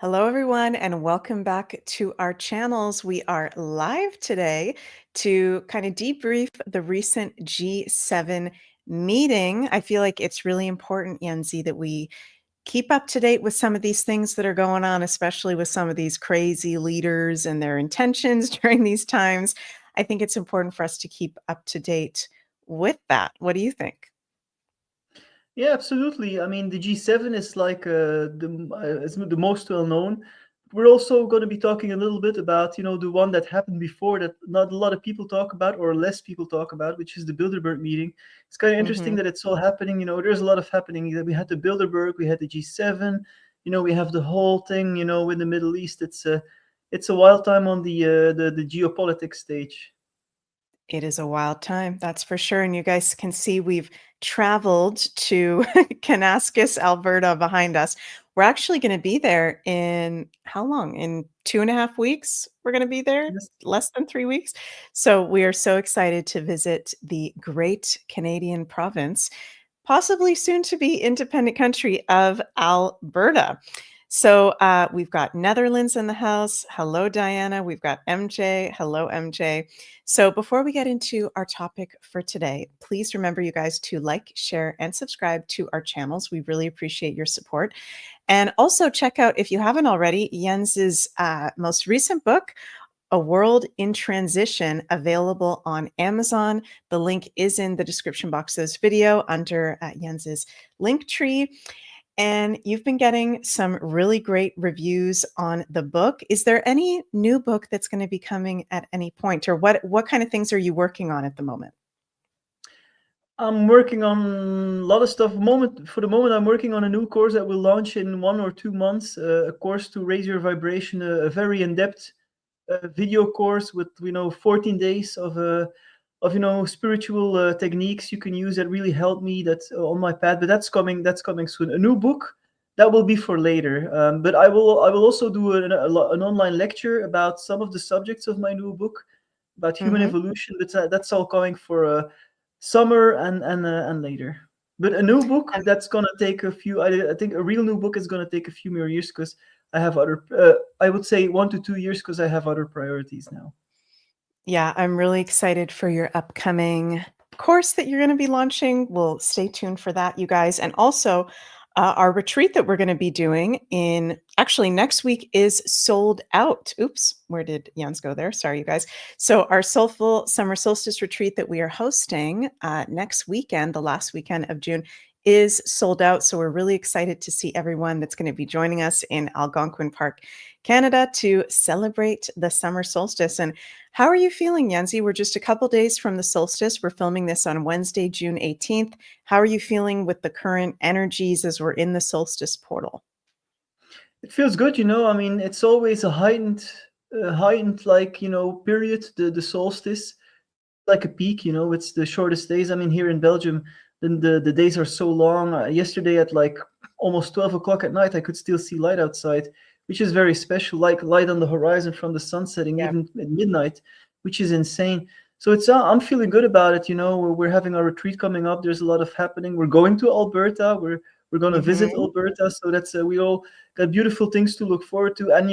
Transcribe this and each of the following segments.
Hello, everyone, and welcome back to our channels. We are live today to kind of debrief the recent G7 meeting. I feel like it's really important, Yenzi, that we keep up to date with some of these things that are going on, especially with some of these crazy leaders and their intentions during these times. I think it's important for us to keep up to date with that. What do you think? Yeah, absolutely. I mean, the G7 is like is the most well known. We're also going to be talking a little bit about, the one that happened before that not a lot of people talk about or less people talk about, which is the Bilderberg meeting. It's kind of interesting Hmm. that it's all happening. There's a lot of happening. We had the Bilderberg, we had the G7. We have the whole thing. In the Middle East. It's a wild time on the geopolitics stage. It is a wild time, that's for sure, and you guys can see we've traveled to Kanaskus, Alberta behind us. We're actually gonna be there in how long? In 2.5 weeks, we're gonna be there? Yes. Less than 3 weeks? So, we are so excited to visit the great Canadian province, possibly soon to be independent country of Alberta. So we've got Netherlands in the house. Hello, Diana. We've got MJ. Hello, MJ. So before we get into our topic for today, please remember, you guys, to like, share, and subscribe to our channels. We really appreciate your support. And also check out, if you haven't already, Jens's most recent book, A World in Transition, available on Amazon. The link is in the description box of this video under Jens's link tree. And you've been getting some really great reviews on the book. Is there any new book that's going to be coming at any point, or what kind of things are you working on at the moment? I'm working on a lot of stuff. For the moment, I'm working on a new course that will launch in 1 or 2 months. A course to raise your vibration, a very in-depth video course with 14 days of spiritual techniques you can use that really help me. That's on my path, but that's coming. That's coming soon. A new book that will be for later. But I will also do an online lecture about some of the subjects of my new book about human Mhm. evolution. But that's all coming for summer and later. But a new book And that's gonna take a few. I think a real new book is gonna take a few more years because I have other. I would say 1 to 2 years because I have other priorities now. yeah, I'm really excited for your upcoming course that you're going to be launching. We'll stay tuned for that, you guys. And also, our retreat that we're going to be doing in actually next week is sold out. Oops, where did Jens go there? Sorry, you guys. So, our soulful summer solstice retreat that we are hosting next weekend, the last weekend of June, is sold out. So, we're really excited to see everyone that's going to be joining us in Algonquin Park, Canada, to celebrate the summer solstice. And how are you feeling, Yanzi? We're just a couple days from the solstice. We're filming this on Wednesday, June 18th. How are you feeling with the current energies as we're in the solstice portal? It feels good. I mean, it's always a heightened like period. The solstice, like a peak. It's the shortest days. I mean, here in Belgium, then the days are so long. Yesterday at like almost 12 o'clock at night, I could still see light outside, which is very special. Like light on the horizon from the sun setting, Yeah. even at midnight, which is insane. So I'm feeling good about it. We're having our retreat coming up. There's a lot of happening. We're going to Alberta. We're going to visit Hmm. Alberta. So that's we all got beautiful things to look forward to. And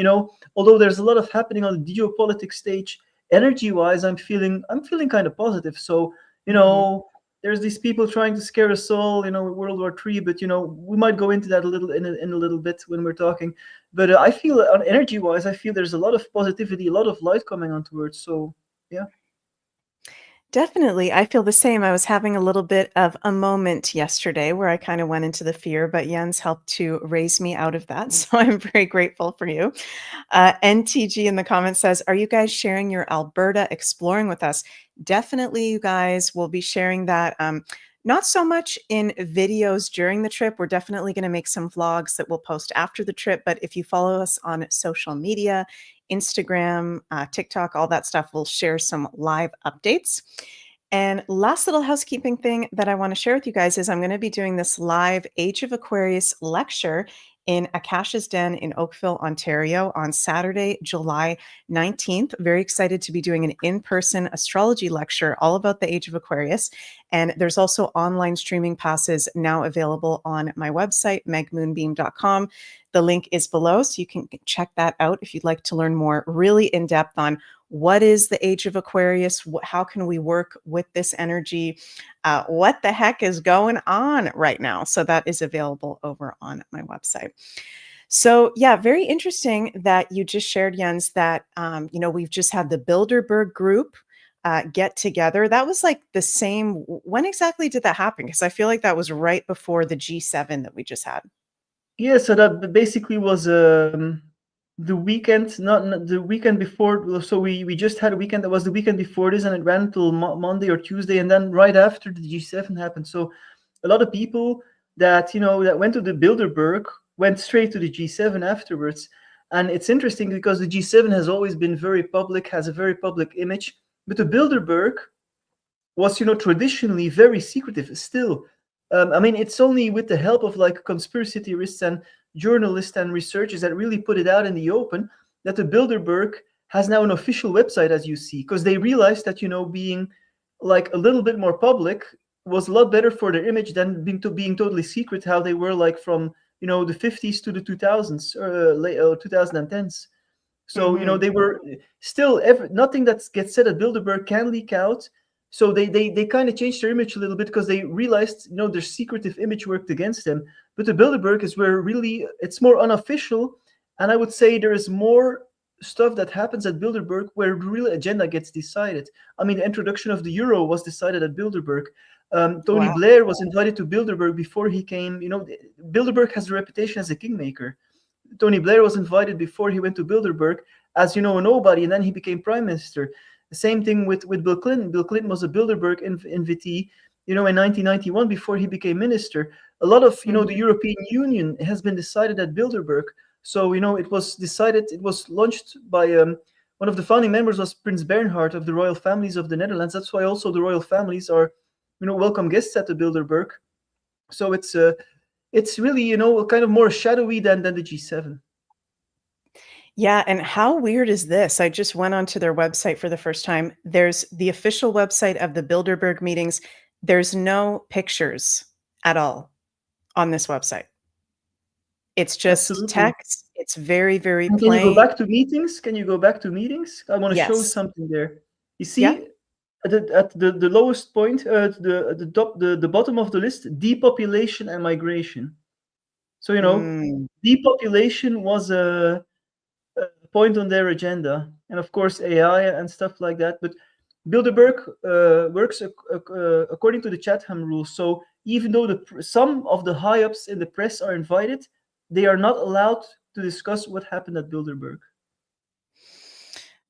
although there's a lot of happening on the geopolitics stage, energy wise, I'm feeling kind of positive. So you Hmm. know there's these people trying to scare us all, with World War III, but we might go into that a little in a little bit when we're talking. But I feel on energy wise, I feel there's a lot of positivity, a lot of light coming onto Earth. So yeah. Definitely. I feel the same. I was having a little bit of a moment yesterday where I kind of went into the fear, but Jens helped to raise me out of that. So I'm very grateful for you. NTG in the comments says, are you guys sharing your Alberta exploring with us? Definitely, you guys will be sharing that. Not so much in videos during the trip. We're definitely going to make some vlogs that we'll post after the trip. But if you follow us on social media, Instagram, TikTok, all that stuff, we'll share some live updates. And last little housekeeping thing that I want to share with you guys is I'm going to be doing this live Age of Aquarius lecture in Akasha's Den in Oakville, Ontario on Saturday, July 19th. Very excited to be doing an in-person astrology lecture all about the age of Aquarius. And there's also online streaming passes now available on my website, megmoonbeam.com. The link is below, so you can check that out if you'd like to learn more really in depth on what is the age of Aquarius, how can we work with this energy, what the heck is going on right now. So that is available over on my website. So yeah, very interesting that you just shared, Jens, that we've just had the Bilderberg group get together. That was like the same. When exactly did that happen? Because I feel like that was right before the G7 that we just had. Yeah, so that basically was the weekend, not the weekend before. So we just had a weekend that was the weekend before this, and it ran till Monday or Tuesday, and then right after the G7 happened. So a lot of people that that went to the Bilderberg went straight to the G7 afterwards. And it's interesting because the G7 has always been very public, has a very public image, but the Bilderberg was traditionally very secretive still. I mean, it's only with the help of like conspiracy theorists and journalists and researchers that really put it out in the open that the Bilderberg has now an official website, as you see, because they realized that being like a little bit more public was a lot better for their image than being totally secret, how they were like from the 50s to the 2000s, late 2010s. So they were still nothing that gets said at Bilderberg can leak out. So they kind of changed their image a little bit because they realized their secretive image worked against them. But the Bilderberg is where really it's more unofficial, and I would say there is more stuff that happens at Bilderberg where the real agenda gets decided. I mean, the introduction of the euro was decided at Bilderberg. Tony Wow. Blair was invited to Bilderberg before he came. Bilderberg has a reputation as a kingmaker. Tony Blair was invited before he went to Bilderberg as a nobody, and then he became prime minister. The same thing with Bill Clinton. Bill Clinton was a Bilderberg invitee, in 1991 before he became minister. A lot of the European Union has been decided at Bilderberg. So it was decided. It was launched by one of the founding members was Prince Bernhard of the royal families of the Netherlands. That's why also the royal families are welcome guests at the Bilderberg. So it's really kind of more shadowy than the G7. Yeah, and how weird is this? I just went onto their website for the first time. There's the official website of the Bilderberg meetings. There's no pictures at all on this website. It's just Absolutely. text. It's very, very And can you go plain. back to meetings? Can you go back to meetings? I want to show Yes. something there. You Yeah. see, at the lowest point, the top, the bottom of the list, depopulation and migration. So Mm. depopulation was a point on their agenda, and of course AI and stuff like that. But Bilderberg works according to the Chatham rules. So even though some of the high ups in the press are invited, they are not allowed to discuss what happened at Bilderberg.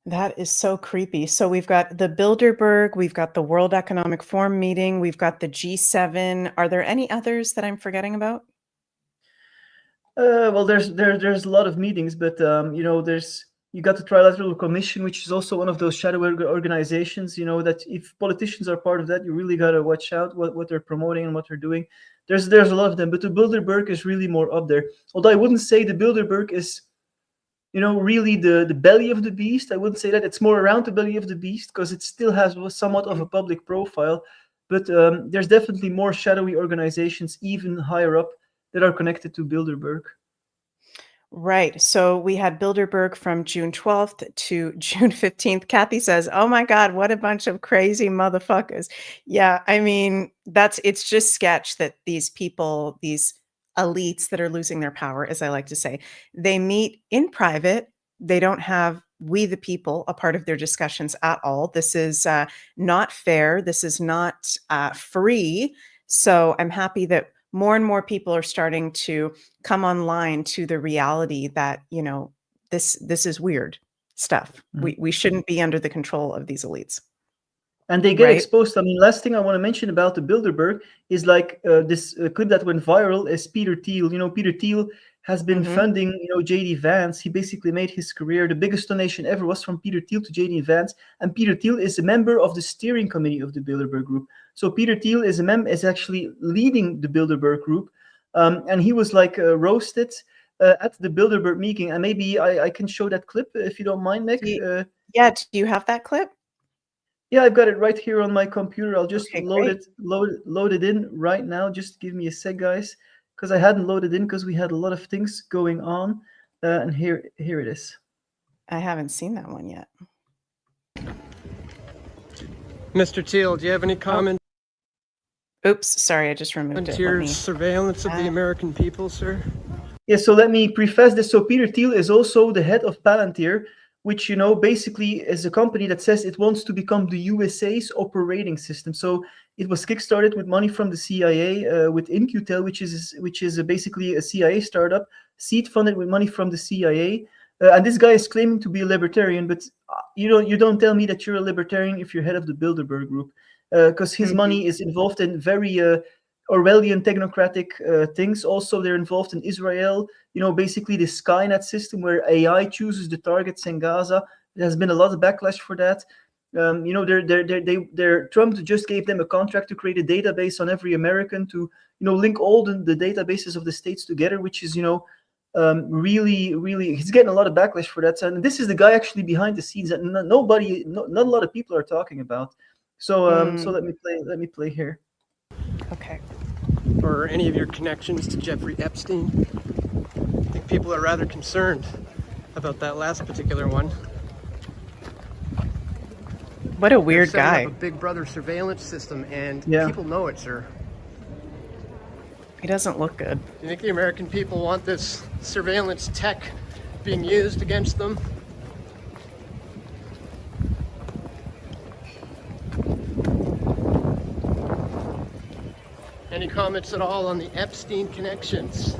That is so creepy. So we've got the Bilderberg, we've got the World Economic Forum meeting, we've got the G7. Are there any others that I'm forgetting about? Well, there's a lot of meetings, but you got the Trilateral Commission, which is also one of those shadow organizations. That if politicians are part of that, you really got to watch out what they're promoting and what they're doing. There's a lot of them, but the Bilderberg is really more up there. Although I wouldn't say the Bilderberg is really the belly of the beast. I wouldn't say that. It's more around the belly of the beast because it still has somewhat of a public profile. But there's definitely more shadowy organizations even higher up that are connected to Bilderberg. Right. So we had Bilderberg from June 12th to June 15th. Kathy says, "Oh my God, what a bunch of crazy motherfuckers." Yeah, I mean, it's just sketch that these people, these elites that are losing their power, as I like to say, they meet in private. They don't have we the people a part of their discussions at all. This is not fair. This is not free. So I'm happy that more and more people are starting to come online to the reality that, this is weird stuff. We shouldn't be under the control of these elites. And they get Right? exposed. I mean, last thing I want to mention about the Bilderberg is like this clip that went viral is Peter Thiel. Peter Thiel has been Mhm. funding, JD Vance. He basically made his career. The biggest donation ever was from Peter Thiel to JD Vance. And Peter Thiel is a member of the steering committee of the Bilderberg Group. So Peter Thiel is actually leading the Bilderberg Group. And he was like roasted at the Bilderberg meeting, and maybe I can show that clip if you don't mind, Nick. Do you, yeah, do you have that clip? Yeah, I've got it right here on my computer. I'll just Okay, great. load it in right now. Just give me a sec, guys, because I hadn't loaded in because we had a lot of things going on. And here it is. I haven't seen that one yet. Mr. Teal, do you have any comment Oops, sorry, I just removed on it. your surveillance of the American people, sir? Yeah, so let me preface this. So Peter Thiel is also the head of Palantir, which, basically is a company that says it wants to become the USA's operating system. So it was kickstarted with money from the CIA, with InQtel, which is basically a CIA startup, seed funded with money from the CIA. And this guy is claiming to be a libertarian, but you don't tell me that you're a libertarian if you're head of the Bilderberg Group, because his money is involved in very Orwellian technocratic things. Also, they're involved in Israel. Basically the Skynet system where AI chooses the targets in Gaza. There has been a lot of backlash for that. Trump just gave them a contract to create a database on every American to, link all the databases of the states together, which is, really, really, he's getting a lot of backlash for that. And this is the guy actually behind the scenes that not a lot of people are talking about. So, so let me play here. Okay. Or any of your connections to Jeffrey Epstein? I think people are rather concerned about that last particular one. What a weird They're setting guy. up a Big Brother surveillance system, and Yeah. people know it, sir. He doesn't look good. Do you think the American people want this surveillance tech being used against them? Any comments at all on the Epstein connections?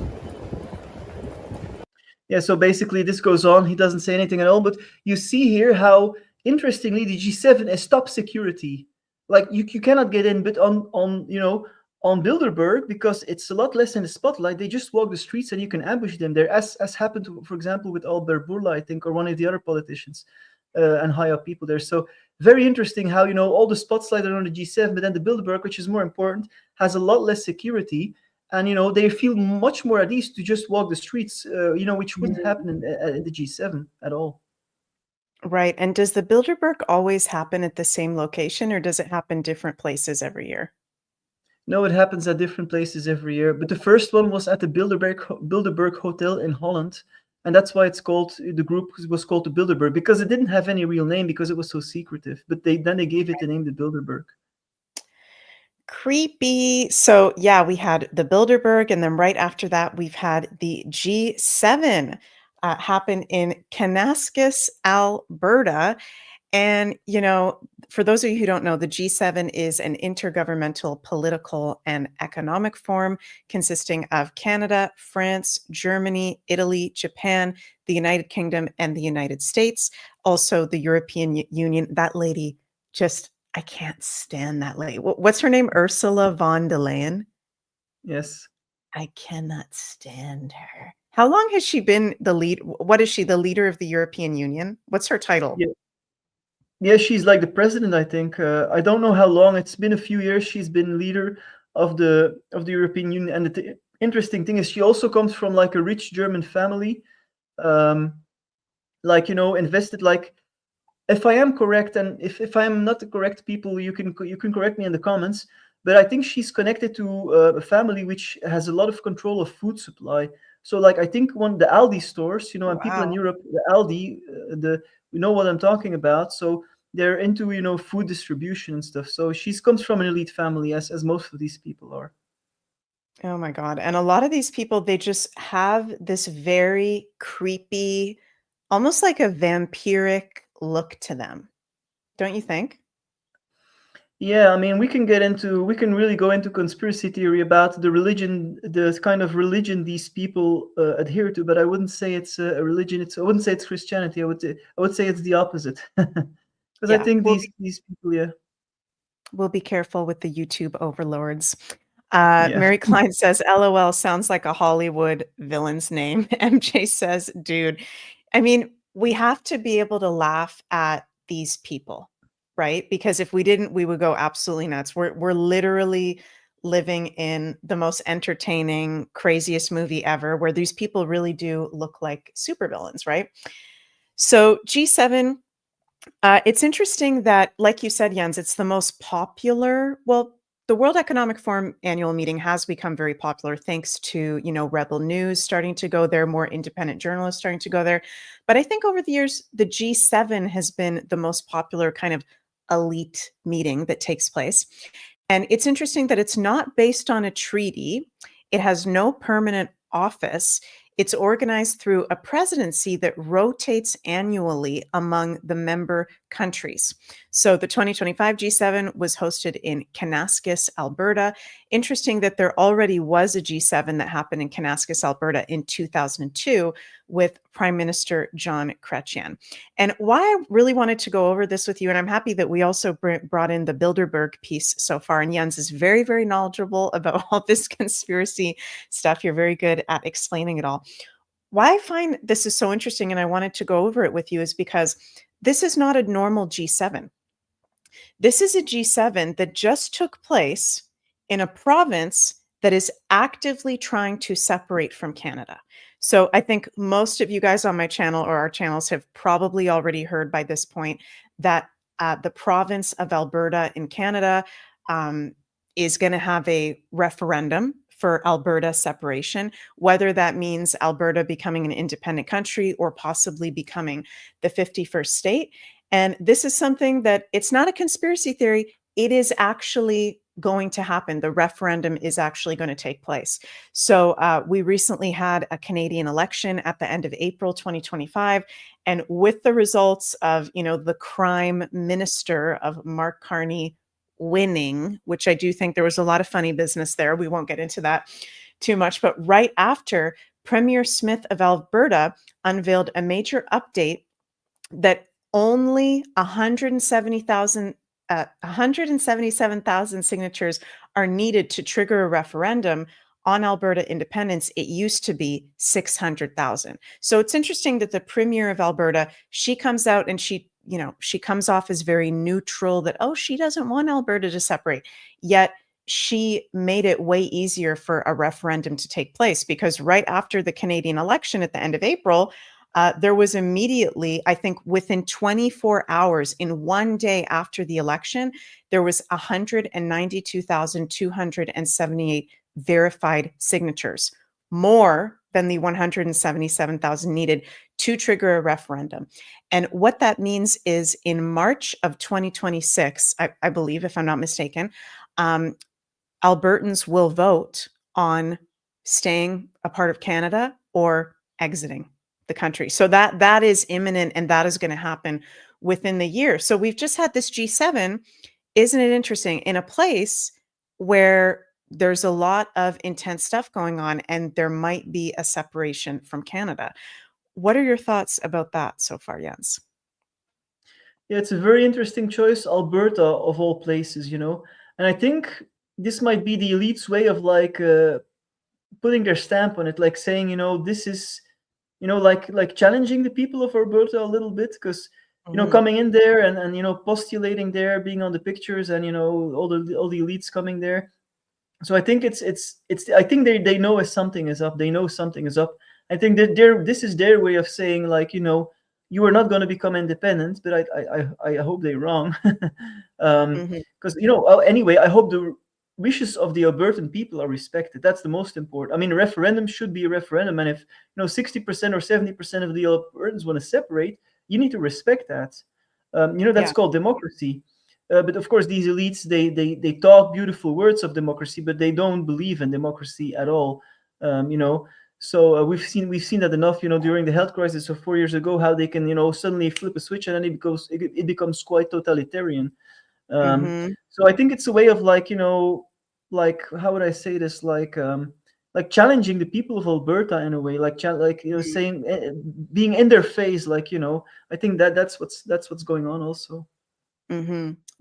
Yeah, so basically this goes on. He doesn't say anything at all, but you see here how, interestingly, the G7 is top security. Like you cannot get in, but on Bilderberg, because it's a lot less in the spotlight, they just walk the streets and you can ambush them there, as happened, for example, with Albert Bourla, I think, or one of the other politicians and high up people there. So very interesting how, all the spotlight are on the G7, but then the Bilderberg, which is more important, has a lot less security. And they feel much more at ease to just walk the streets, which wouldn't happen in the G7 at all. Right. And does the Bilderberg always happen at the same location, or does it happen different places every year? No, it happens at different places every year. But the first one was at the Bilderberg Hotel in Holland, and that's why the group was called the Bilderberg, because it didn't have any real name because it was so secretive. But they gave it the name the Bilderberg. Creepy. So yeah, we had the Bilderberg, and then right after that, we've had the G7 happen in Kanaskus, Alberta. And, for those of you who don't know, the G7 is an intergovernmental political and economic forum consisting of Canada, France, Germany, Italy, Japan, the United Kingdom, and the United States. Also, the European Union. That lady, I can't stand that lady. What's her name? Ursula von der Leyen? Yes. I cannot stand her. How long has she been the lead? What is she, the leader of the European Union? What's her title? Yeah, she's like the president, I think. I don't know how long. It's been a few years. She's been leader of the European Union. And the interesting thing is, she also comes from like a rich German family, invested like. If I am correct, and if I am not the correct, people, you can correct me in the comments. But I think she's connected to a family which has a lot of control of food supply. So, like, I think the Aldi stores, and people in Wow. Europe, the Aldi, we know what I'm talking about. So they're into food distribution and stuff. So she comes from an elite family, as most of these people are. Oh my God. And a lot of these people, they just have this very creepy, almost like a vampiric look to them. Don't you think? Yeah, I mean, we can really go into conspiracy theory about the kind of religion these people adhere to, but I wouldn't say it's a religion. I wouldn't say it's Christianity. I would say it's the opposite. Because I Yeah. think these people, yeah. We'll be careful with the YouTube overlords. Yeah. Mary Klein says, LOL sounds like a Hollywood villain's name. MJ says, dude, I mean, we have to be able to laugh at these people, right? Because if we didn't, we would go absolutely nuts. We're literally living in the most entertaining, craziest movie ever, where these people really do look like supervillains, right? So G7, it's interesting that, like you said, Jens, it's the most popular. Well, the World Economic Forum annual meeting has become very popular thanks to, Rebel News starting to go there, more independent journalists starting to go there. But I think over the years, the G7 has been the most popular kind of elite meeting that takes place. And it's interesting that it's not based on a treaty. It has no permanent office. It's organized through a presidency that rotates annually among the member countries. So the 2025 G7 was hosted in Kanaskus, Alberta. Interesting that there already was a G7 that happened in Kanaskus, Alberta in 2002 with Prime Minister John Chrétien. And why I really wanted to go over this with you, and I'm happy that we also brought in the Bilderberg piece so far, and Jens is very, very knowledgeable about all this conspiracy stuff. You're very good at explaining it all. Why I find this is so interesting, and I wanted to go over it with you, is because this is not a normal G7. This is a G7 that just took place in a province that is actively trying to separate from Canada. So I think most of you guys on my channel or our channels have probably already heard by this point that the province of Alberta in Canada is going to have a referendum for Alberta separation, whether that means Alberta becoming an independent country or possibly becoming the 51st state. And this is something that it's not a conspiracy theory. It is actually going to happen. The referendum is actually going to take place. So we recently had a Canadian election at the end of April 2025. And with the results of, the crime minister of Mark Carney winning, which I do think there was a lot of funny business there. We won't get into that too much. But right after, Premier Smith of Alberta unveiled a major update that only 177,000 signatures are needed to trigger a referendum on Alberta independence. It used to be 600,000. So it's interesting that the Premier of Alberta, she comes out and she comes off as very neutral, that, she doesn't want Alberta to separate. Yet she made it way easier for a referendum to take place, because right after the Canadian election at the end of April, there was immediately, I think within 24 hours, in one day after the election, there was 192,278 verified signatures, more than the 177,000 needed to trigger a referendum. And what that means is in March of 2026, I believe, if I'm not mistaken, Albertans will vote on staying a part of Canada or exiting the country. So that is imminent, and that is going to happen within the year. So we've just had this G7. Isn't it interesting? In a place where there's a lot of intense stuff going on, and there might be a separation from Canada. What are your thoughts about that so far, Jens? Yeah, it's a very interesting choice, Alberta of all places, And I think this might be the elite's way of putting their stamp on it, like saying, this is, like challenging the people of Alberta a little bit, because coming in there and postulating there, being on the pictures, and all the elites coming there. So I think it's I think they know something is up. They know something is up. I think that this is their way of saying, you are not going to become independent, but I hope they're wrong. Because anyway, I hope the wishes of the Albertan people are respected. That's the most important. I mean, a referendum should be a referendum, and if 60% or 70% of the Albertans want to separate, you need to respect that. That's called democracy. But of course, these elites, they talk beautiful words of democracy, but they don't believe in democracy at all. So we've seen that enough. During the health crisis of 4 years ago, how they can suddenly flip a switch and then it becomes quite totalitarian. So I think it's a way of how would I say this, like challenging the people of Alberta in a way, saying, being in their face, I think that's what's going on also.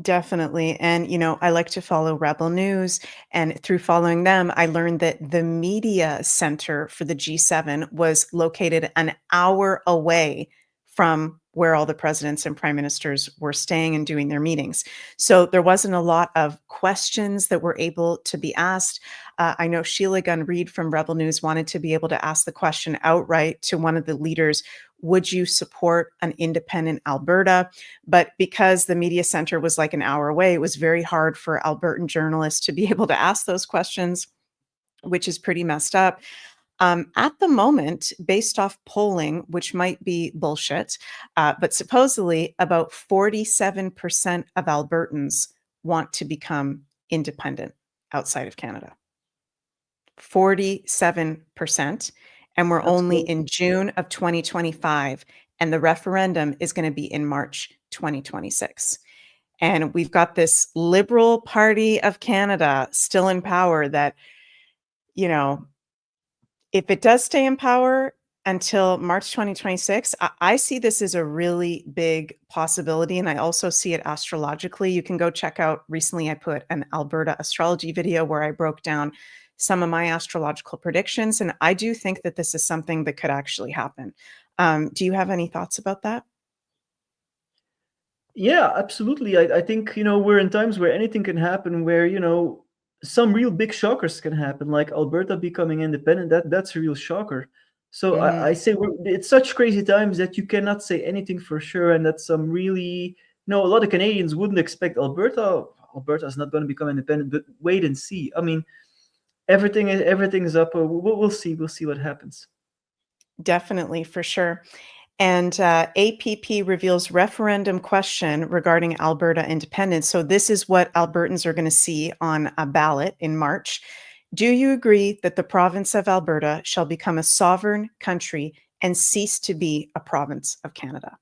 Definitely. And, I like to follow Rebel News. And through following them, I learned that the media center for the G7 was located an hour away from where all the presidents and prime ministers were staying and doing their meetings. So there wasn't a lot of questions that were able to be asked. I know Sheila Gunn Reid from Rebel News wanted to be able to ask the question outright to one of the leaders, would you support an independent Alberta? But because the media center was like an hour away, it was very hard for Albertan journalists to be able to ask those questions, which is pretty messed up. At the moment, based off polling, which might be bullshit, but supposedly about 47% of Albertans want to become independent outside of Canada. 47%. And we're That's only cool. in June of 2025, and the referendum is going to be in March 2026. And we've got this Liberal Party of Canada still in power that, you know, if it does stay in power until March 2026, I see this as a really big possibility. And I also see it astrologically. You can go check out, recently I put an Alberta astrology video where I broke down some of my astrological predictions. And I do think that this is something that could actually happen. Do you have any thoughts about that? Yeah, absolutely. I think, we're in times where anything can happen, where, some real big shockers can happen, like Alberta becoming independent. That's a real shocker. So Mhm. I say it's such crazy times that you cannot say anything for sure, and that some really, a lot of Canadians wouldn't expect Alberta's not going to become independent, but wait and see. I mean, everything's up. We'll see. We'll see what happens. Definitely, for sure. And APP reveals referendum question regarding Alberta independence. So this is what Albertans are going to see on a ballot in March. Do you agree that the province of Alberta shall become a sovereign country and cease to be a province of Canada?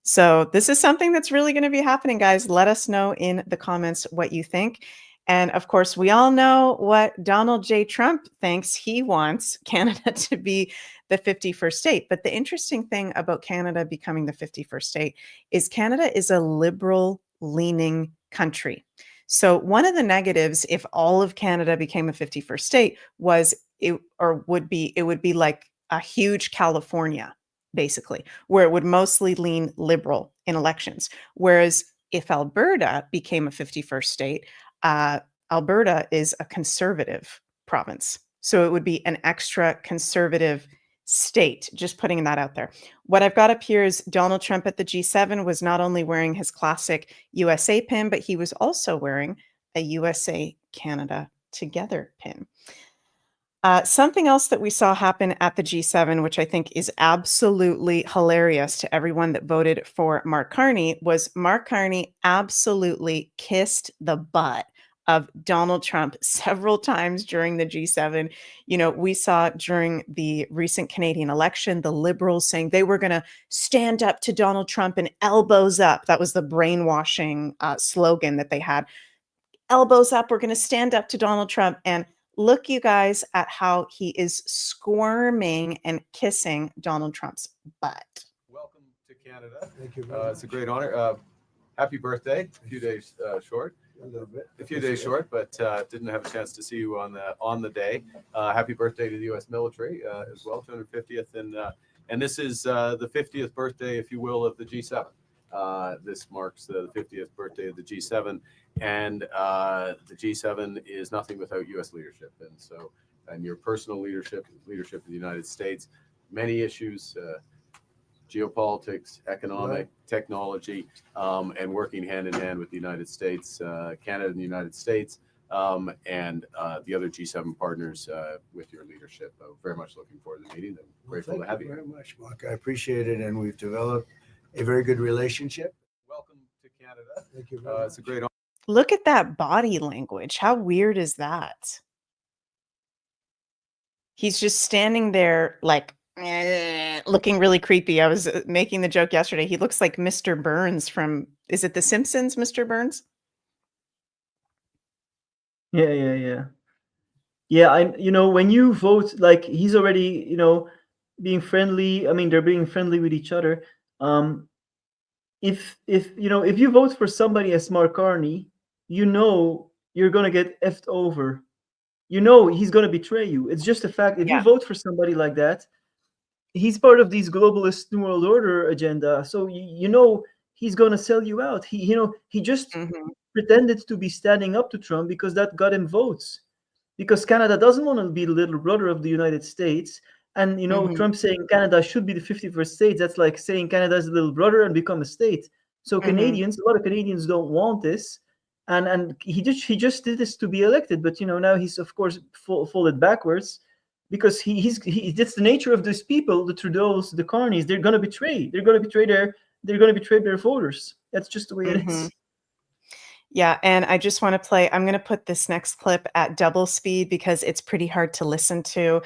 So this is something that's really going to be happening, guys. Let us know in the comments what you think. And of course, we all know what Donald J. Trump thinks. He wants Canada to be the 51st state. But the interesting thing about Canada becoming the 51st state is Canada is a liberal leaning country. So one of the negatives, if all of Canada became a 51st state, would be like a huge California, basically, where it would mostly lean liberal in elections. Whereas if Alberta became a 51st state, Alberta is a conservative province. So it would be an extra conservative state, just putting that out there. What I've got up here is Donald Trump at the G7 was not only wearing his classic USA pin, but he was also wearing a USA Canada Together pin. Something else that we saw happen at the G7, which I think is absolutely hilarious to everyone that voted for Mark Carney, was Mark Carney absolutely kissed the butt of Donald Trump several times during the G7. We saw during the recent Canadian election, the Liberals saying they were going to stand up to Donald Trump and elbows up. That was the brainwashing slogan that they had. Elbows up, we're going to stand up to Donald Trump. And look, you guys, at how he is squirming and kissing Donald Trump's butt. Welcome to Canada. Thank you. It's a great honor. Happy birthday. A few days short. A little bit. A few days short, but didn't have a chance to see you on the day. Happy birthday to the U.S. military as well, 250th, and this is the 50th birthday, if you will, of the G7. This marks the 50th birthday of the G7, and the G7 is nothing without U.S. leadership, and your personal leadership of the United States, many issues, geopolitics, economic, technology, and working hand in hand with the United States, Canada and the United States, and the other G7 partners with your leadership. Very much looking forward to the meeting and grateful to have you. Thank you very much, Mark. I appreciate it, and we've developed a very good relationship. Welcome to Canada. Thank you very much. It's a great honor. Look at that body language. How weird is that? He's just standing there like looking really creepy. I was making the joke yesterday. He looks like Mr. Burns from, is it The Simpsons, Mr. Burns? Yeah. When you vote, like, he's already, being friendly. I mean, they're being friendly with each other. If you vote for somebody as Mark Carney, you're gonna get effed over. He's gonna betray you. It's just a fact. If you vote for somebody like that, he's part of these globalist New World Order agenda. So you know he's going to sell you out. He just pretended to be standing up to Trump because that got him votes. Because Canada doesn't want to be the little brother of the United States. And Trump saying Canada should be the 51st state, that's like saying Canada is a little brother and become a state. So a lot of Canadians don't want this. And he just did this to be elected. But now he's of course folded backwards, because that's the nature of these people, the Trudeaus, the Carneys. They're going to betray. They're going to betray their voters. That's just the way it is. Yeah, and I just want to play. I'm going to put this next clip at double speed because it's pretty hard to listen to.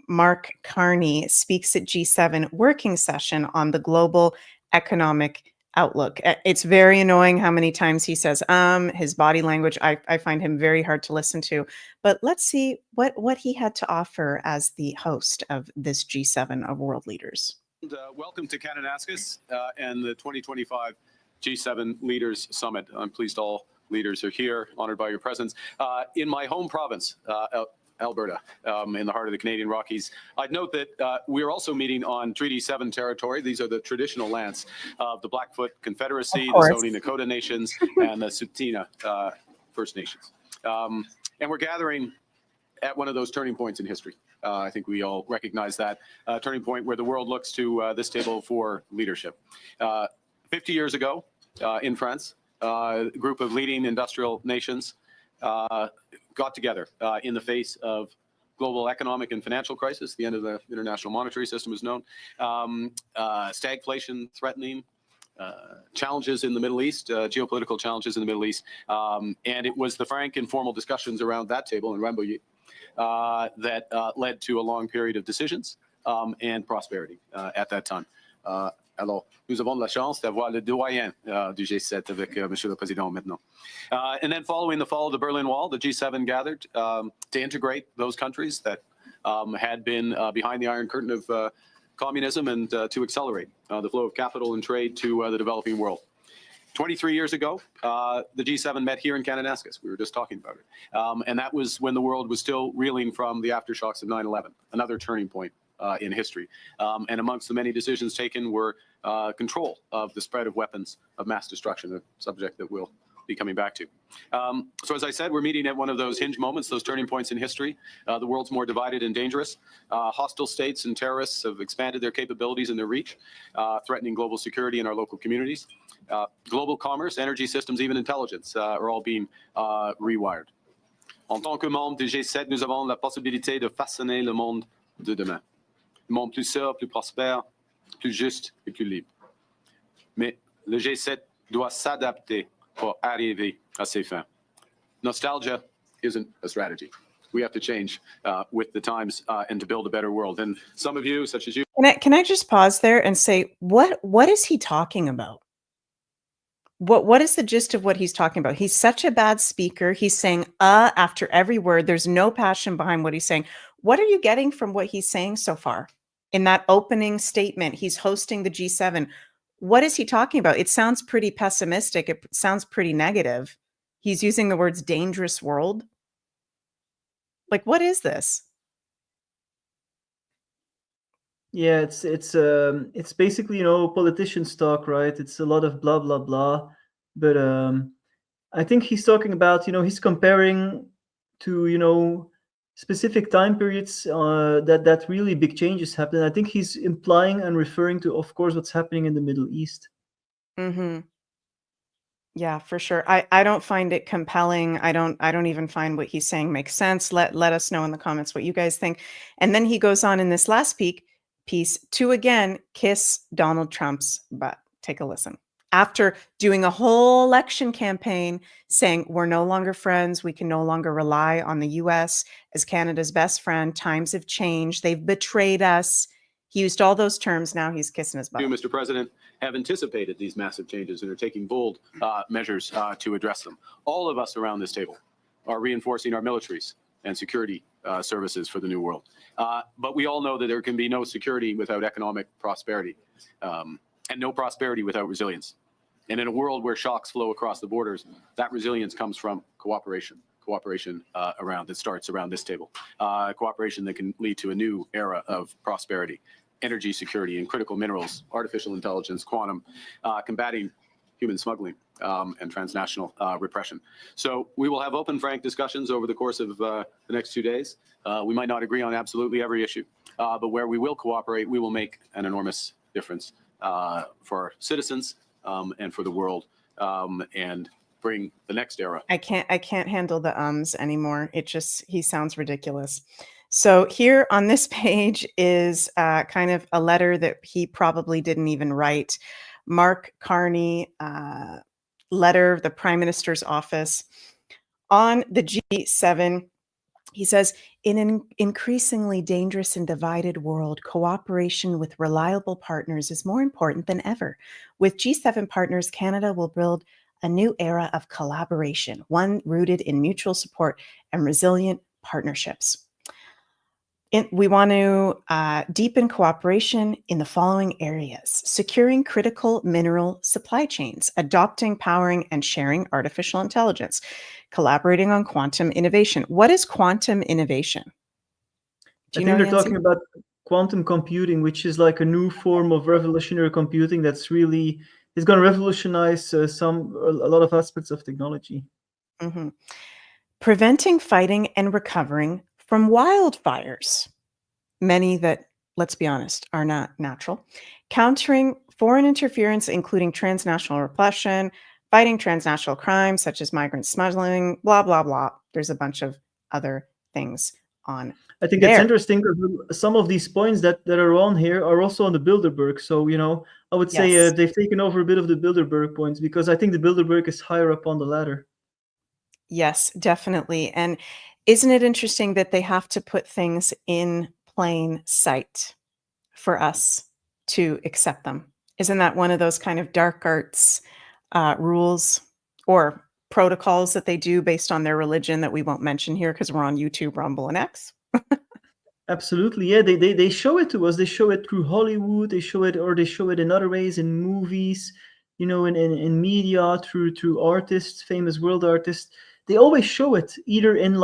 Mark Carney speaks at G7 working session on the global economic outlook. It's very annoying how many times he says his body language. I find him very hard to listen to. But let's see what he had to offer as the host of this G7 of world leaders. Welcome to Kananaskis and the 2025 G7 Leaders Summit. I'm pleased all leaders are here, honored by your presence. In my home province, Alberta, in the heart of the Canadian Rockies, I'd note that we're also meeting on Treaty 7 territory. These are the traditional lands of the Blackfoot Confederacy, the Stoney Nakoda Nations, and the Tsuut'ina First Nations. And we're gathering at one of those turning points in history. I think we all recognize that turning point where the world looks to this table for leadership. 50 years ago, in France, a group of leading industrial nations got together in the face of global economic and financial crisis. The end of the international monetary system is known. Stagflation threatening, challenges in the Middle East, geopolitical challenges in the Middle East. And it was the frank, informal discussions around that table in Rambouillet that led to a long period of decisions and prosperity at that time. Alors, nous avons de la chance d'avoir le doyen du G7 avec Monsieur le Président maintenant. And then following the fall of the Berlin Wall, the G7 gathered to integrate those countries that had been behind the Iron Curtain of communism and to accelerate the flow of capital and trade to the developing world. 23 years ago, the G7 met here in Kananaskis. We were just talking about it. And that was when the world was still reeling from the aftershocks of 9/11, another turning point in history. And amongst the many decisions taken were control of the spread of weapons of mass destruction, a subject that we'll be coming back to. So as I said, we're meeting at one of those hinge moments, those turning points in history. The world's more divided and dangerous. Hostile states and terrorists have expanded their capabilities and their reach, threatening global security in our local communities. Global commerce, energy systems, even intelligence are all being rewired. En tant que membre du G7, nous avons la possibilité de façonner le monde de demain. Un monde plus sûr, plus prospère, plus juste et plus libre. Mais le G7 doit s'adapter pour arriver à ses fins. Nostalgia isn't a strategy. We have to change with the times and to build a better world. And some of you, such as you... Can I just pause there and say, what is he talking about? What is the gist of what he's talking about? He's such a bad speaker. He's saying after every word. There's no passion behind what he's saying. What are you getting from what he's saying so far? In that opening statement, he's hosting the G7. What is he talking about? It sounds pretty pessimistic. It sounds pretty negative. He's using the words dangerous world. Like, what is this? Yeah, it's basically, politicians talk, right? It's a lot of blah blah blah. But I think he's talking about, he's comparing to, specific time periods that really big changes happen. I think he's implying and referring to, of course, what's happening in the Middle East. Mm-hmm. Yeah, for sure. I don't find it compelling. I don't even find what he's saying makes sense. Let us know in the comments what you guys think. And then he goes on in this last piece to again kiss Donald Trump's butt. Take a listen. After doing a whole election campaign saying we're no longer friends, we can no longer rely on the US as Canada's best friend, times have changed, they've betrayed us. He used all those terms. Now he's kissing his butt. You, Mr. President, have anticipated these massive changes and are taking bold measures to address them. All of us around this table are reinforcing our militaries and security services for the new world. But we all know that there can be no security without economic prosperity and no prosperity without resilience. And in a world where shocks flow across the borders, that resilience comes from cooperation that starts around this table, cooperation that can lead to a new era of prosperity. energy security and critical minerals, artificial intelligence, quantum, combating human smuggling, and transnational repression. So we will have open, frank discussions over the course of the next 2 days. We might not agree on absolutely every issue, but where we will cooperate, we will make an enormous difference for our citizens and for the world, and bring the next era. I can't handle the ums anymore. He sounds ridiculous. So here on this page is kind of a letter that he probably didn't even write. Mark Carney letter, the Prime Minister's office on the G7. He says, in an increasingly dangerous and divided world, cooperation with reliable partners is more important than ever. With G7 partners, Canada will build a new era of collaboration, one rooted in mutual support and resilient partnerships. We want to deepen cooperation in the following areas: securing critical mineral supply chains, adopting, powering, and sharing artificial intelligence, collaborating on quantum innovation. What is quantum innovation? I think they're talking about quantum computing, which is like a new form of revolutionary computing that's really is going to revolutionize a lot of aspects of technology. Mm-hmm. Preventing, fighting, and recovering from wildfires, many that, let's be honest, are not natural. Countering foreign interference, including transnational repression, fighting transnational crimes such as migrant smuggling, blah, blah, blah. There's a bunch of other things on I think there. it's interesting because some of these points that are on here are also on the Bilderberg. So, I would say Yes. they've taken over a bit of the Bilderberg points, because I think the Bilderberg is higher up on the ladder. Yes, definitely. And isn't it interesting that they have to put things in plain sight for us to accept them? Isn't that one of those kind of dark arts rules or protocols that they do based on their religion that we won't mention here because we're on YouTube, Rumble, and X? Absolutely, yeah. They show it to us. They show it through Hollywood. They show it in other ways, in movies, in media, through artists, famous world artists. They always show it either in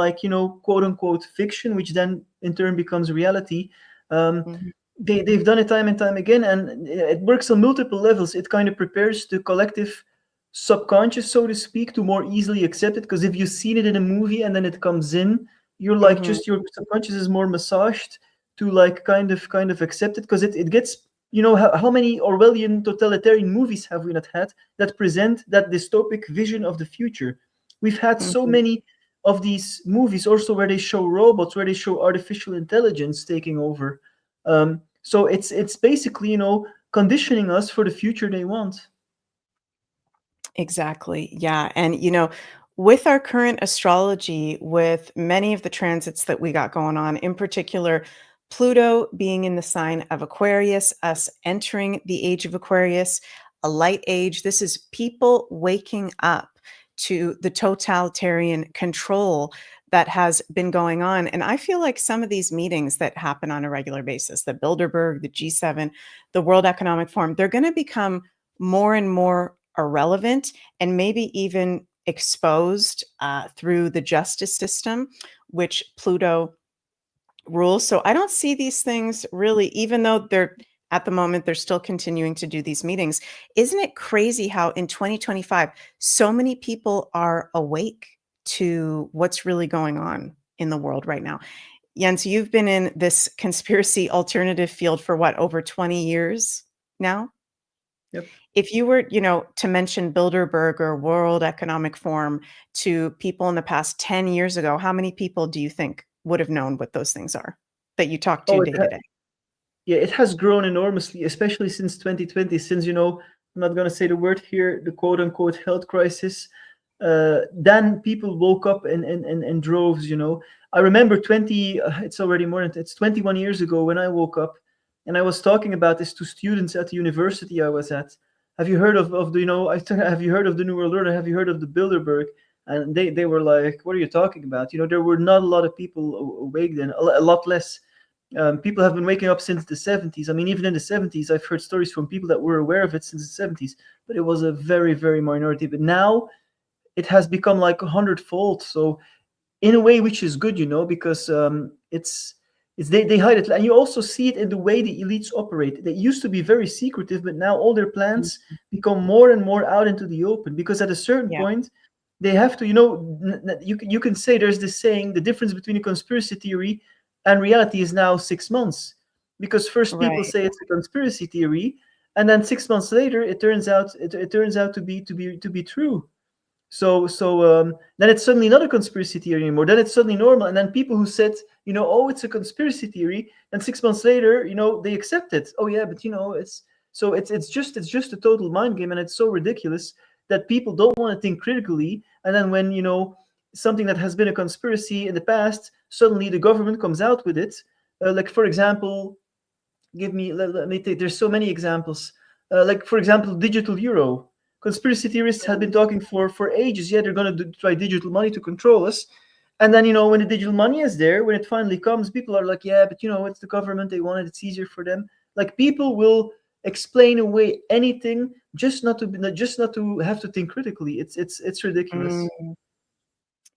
quote unquote fiction, which then in turn becomes reality. They've done it time and time again, and it works on multiple levels. It kind of prepares the collective subconscious, so to speak, to more easily accept it. Because if you've seen it in a movie and then it comes in, you're like, just your subconscious is more massaged to kind of accept it, because it gets, how many Orwellian totalitarian movies have we not had that present that dystopic vision of the future? We've had so many of these movies also where they show robots, where they show artificial intelligence taking over. So it's basically, conditioning us for the future they want. Exactly. Yeah. And, with our current astrology, with many of the transits that we got going on, in particular, Pluto being in the sign of Aquarius, us entering the age of Aquarius, a light age, this is people waking up to the totalitarian control that has been going on. And I feel like some of these meetings that happen on a regular basis, the Bilderberg, the G7, the World Economic Forum, they're going to become more and more irrelevant and maybe even exposed through the justice system, which Pluto rules. So I don't see these things really, even though at the moment, they're still continuing to do these meetings. Isn't it crazy how in 2025, so many people are awake to what's really going on in the world right now? Jens, you've been in this conspiracy alternative field for what, over 20 years now? Yep. If you were, to mention Bilderberg or World Economic Forum to people in the past 10 years ago, how many people do you think would have known what those things are that you talk to day to day? Yeah, it has grown enormously, especially since 2020, since, I'm not going to say the word here, the quote unquote health crisis. Then people woke up in droves, I remember it's already it's 21 years ago when I woke up, and I was talking about this to students at the university I was at. Have you heard of the, have you heard of the New World Order? Have you heard of the Bilderberg? And they were like, what are you talking about? There were not a lot of people awake then, a lot less. People have been waking up since the 70s. I mean, even in the 70s, I've heard stories from people that were aware of it since the 70s, but it was a very, very minority. But now it has become like 100-fold. So in a way, which is good, because it's, They hide it, and you also see it in the way the elites operate. They used to be very secretive, but now all their plans become more and more out into the open, because at a certain Yeah. point they have to, you can say, there's this saying, the difference between a conspiracy theory and reality is now 6 months, because first people Right. say it's a conspiracy theory, and then 6 months later it turns out to be true. So then it's suddenly not a conspiracy theory anymore. Then it's suddenly normal. And then people who said, oh, it's a conspiracy theory, and 6 months later, they accept it. Oh yeah, but it's just a total mind game, and it's so ridiculous that people don't want to think critically. And then when something that has been a conspiracy in the past, suddenly the government comes out with it. Like for example, let me take. There's so many examples. Like for example, digital euro. Conspiracy theorists have been talking for ages. Yeah, they're going to try digital money to control us. And then, when the digital money is there, when it finally comes, people are like, yeah, but it's the government. They want it. It's easier for them. Like, people will explain away anything just not to have to think critically. It's ridiculous. Mm.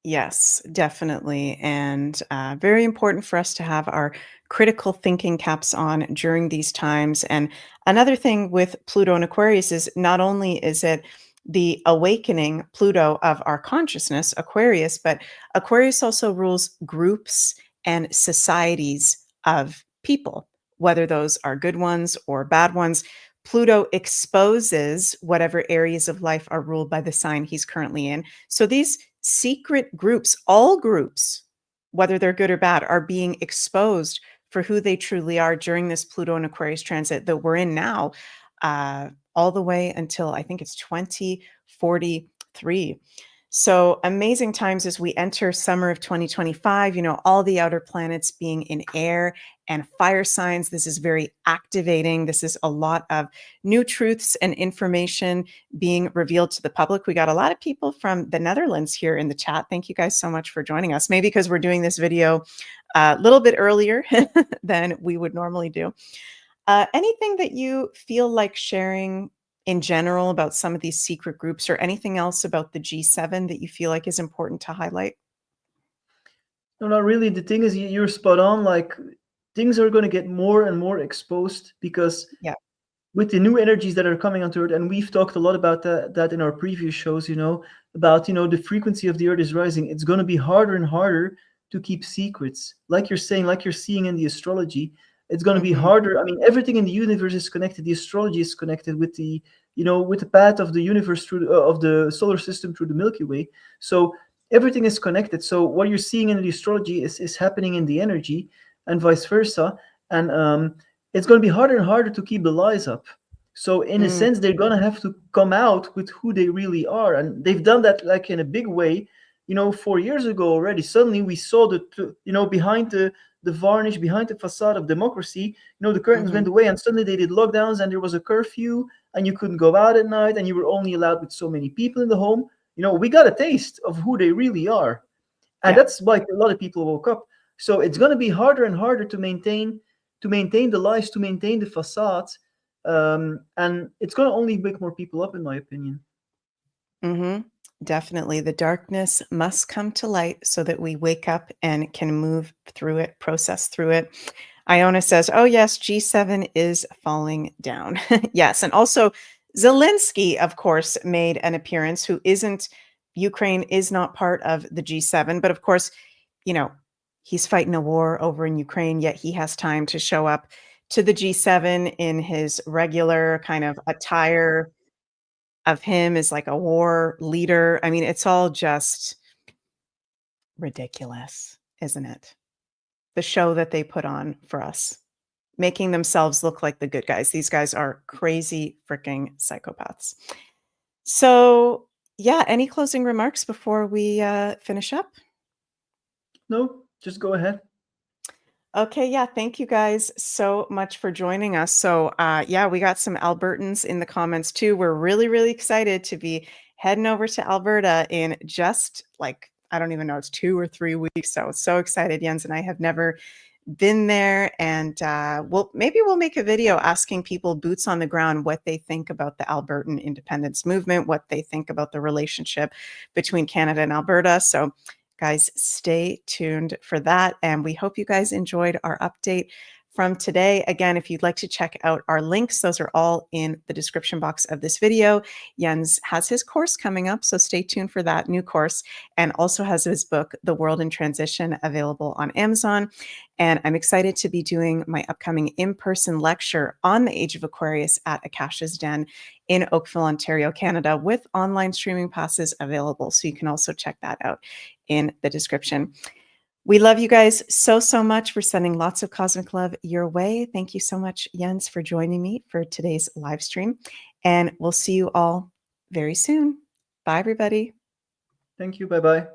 Yes, definitely. And very important for us to have our critical thinking caps on during these times. And another thing with Pluto and Aquarius is not only is it the awakening Pluto of our consciousness, Aquarius, but Aquarius also rules groups and societies of people, whether those are good ones or bad ones. Pluto exposes whatever areas of life are ruled by the sign he's currently in. So these secret groups, all groups, whether they're good or bad, are being exposed for who they truly are during this Pluto and Aquarius transit that we're in now, all the way until I think it's 2043. So amazing times as we enter summer of 2025, all the outer planets being in air and fire signs. This is very activating. This is a lot of new truths and information being revealed to the public. We got a lot of people from the Netherlands here in the chat. Thank you guys so much for joining us. Maybe because we're doing this video a little bit earlier than we would normally do. Anything that you feel like sharing in general about some of these secret groups, or anything else about the G7 that you feel like is important to highlight? No, not really. The thing is, you're spot on. Like, things are going to get more and more exposed, because Yeah. with the new energies that are coming onto Earth, and we've talked a lot about that in our previous shows, about the frequency of the Earth is rising. It's going to be harder and harder to keep secrets, like you're saying, like you're seeing in the astrology. It's going to be harder. I mean, everything in the universe is connected. The astrology is connected with the with the path of the universe through of the solar system through the Milky Way. So everything is connected. So what you're seeing in the astrology is happening in the energy, and vice versa. And it's going to be harder and harder to keep the lies up. So in a sense, they're going to have to come out with who they really are. And they've done that like in a big way, 4 years ago already. Suddenly we saw behind the varnish, behind the facade of democracy, the curtains went away, and suddenly they did lockdowns, and there was a curfew, and you couldn't go out at night, and you were only allowed with so many people in the home. We got a taste of who they really are. And that's why a lot of people woke up. So it's going to be harder and harder to maintain the lies, to maintain the facade. And it's going to only wake more people up, in my opinion. Definitely. The darkness must come to light so that we wake up and can move through it, process through it. Iona says, oh, yes, G7 is falling down. Yes. And also, Zelensky, of course, made an appearance, Ukraine is not part of the G7. But of course, he's fighting a war over in Ukraine, yet he has time to show up to the G7 in his regular kind of attire of him as like a war leader. I mean, it's all just ridiculous, isn't it? The show that they put on for us, making themselves look like the good guys. These guys are crazy freaking psychopaths. So, yeah, any closing remarks before we finish up? No, just go ahead. Okay, yeah, thank you guys so much for joining us. So, yeah, we got some Albertans in the comments too. We're really, really excited to be heading over to Alberta in just like, I don't even know, it's 2 or 3 weeks. So excited. Jens and I have never been there. And maybe we'll make a video asking people boots on the ground what they think about the Albertan independence movement, what they think about the relationship between Canada and Alberta. So Guys, stay tuned for that. And we hope you guys enjoyed our update from today. Again, if you'd like to check out our links, those are all in the description box of this video. Jens has his course coming up, so stay tuned for that new course, and also has his book, The World in Transition, available on Amazon. And I'm excited to be doing my upcoming in-person lecture on the Age of Aquarius at Akasha's Den in Oakville, Ontario, Canada, with online streaming passes available. So you can also check that out in the description. We love you guys so, so much. We're sending lots of cosmic love your way. Thank you so much, Jens, for joining me for today's live stream. And we'll see you all very soon. Bye, everybody. Thank you. Bye-bye.